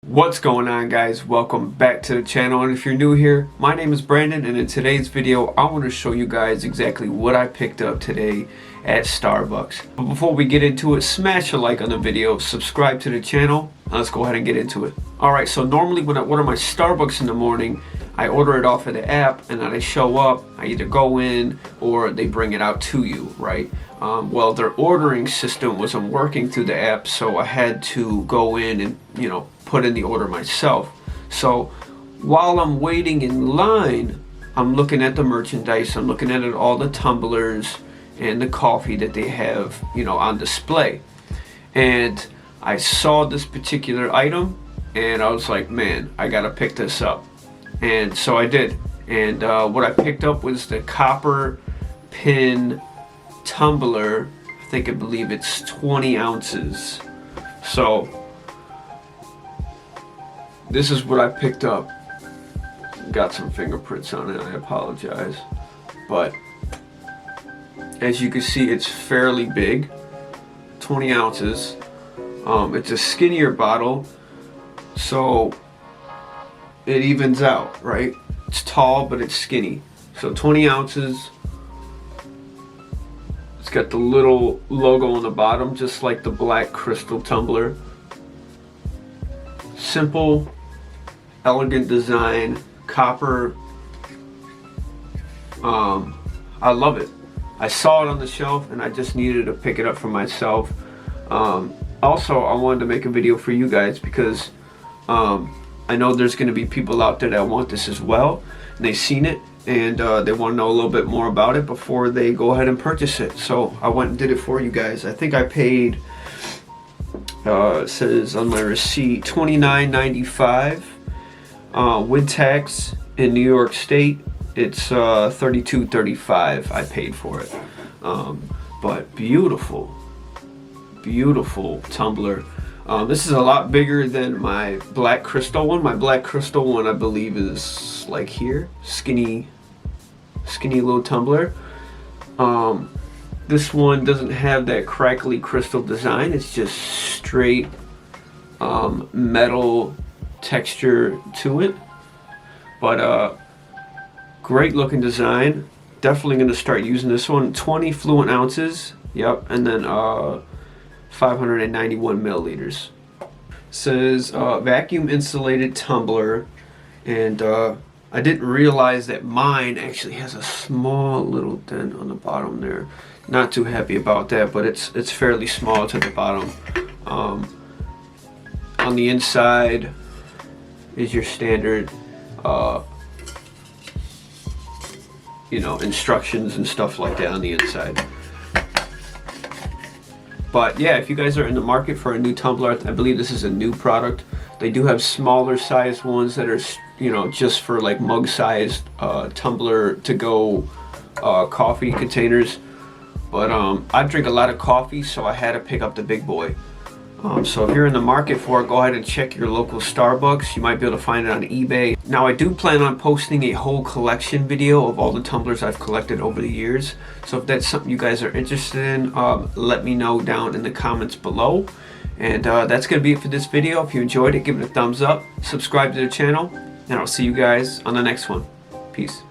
What's going on, guys? Welcome back to the channel, and if you're new here, my name is Brandon, and in today's video I want to show you guys exactly what I picked up today at Starbucks. But before we get into it, smash a like on the video, subscribe to the channel, and let's go ahead and get into it. Alright, so normally when I order my Starbucks in the morning, I order it off of the app, and then I show up, I either go in or they bring it out to you, right? Well, their ordering system wasn't working through the app, so I had to go in and, put in the order myself. So while I'm waiting in line, I'm looking at the merchandise, I'm looking at all the tumblers and the coffee that they have, on display. And I saw this particular item, and I was like, man, I gotta pick this up. And so I did. And what I picked up was the copper pin tumbler. I believe it's 20 ounces. So this is what I picked up. Got some fingerprints on it, I apologize. But as you can see, it's fairly big, 20 ounces. It's a skinnier bottle, so it evens out, right? It's tall, but it's skinny. So 20 ounces. It's got the little logo on the bottom, just like the black crystal tumbler. Simple, elegant design, copper. I love it. I saw it on the shelf and I just needed to pick it up for myself. Also, I wanted to make a video for you guys because I know there's going to be people out there that want this as well, and they've seen it and they want to know a little bit more about it before they go ahead and purchase it. So I went and did it for you guys. I think I paid, it says on my receipt, $29.95 with tax. In New York State it's $32.35 I paid for it. But beautiful tumbler. This is a lot bigger than my black crystal one. My black crystal one, I believe, is like here, skinny little tumbler. This one doesn't have that crackly crystal design. It's just straight metal texture to it. But great looking design. Definitely going to start using this one. 20 fluent ounces. Yep. And then 591 milliliters. Says vacuum insulated tumbler, and I didn't realize that mine actually has a small little dent on the bottom there. Not too happy about that, but it's fairly small to the bottom. On the inside is your standard instructions and stuff like that on the inside. But yeah, if you guys are in the market for a new tumbler, I believe this is a new product. They do have smaller sized ones that are, just for like mug sized tumbler to go coffee containers. But I drink a lot of coffee, so I had to pick up the big boy. So if you're in the market for it, go ahead and check your local Starbucks. You might be able to find it on eBay. Now, I do plan on posting a whole collection video of all the tumblers I've collected over the years. So if that's something you guys are interested in, let me know down in the comments below. And that's going to be it for this video. If you enjoyed it, give it a thumbs up, subscribe to the channel, and I'll see you guys on the next one. Peace.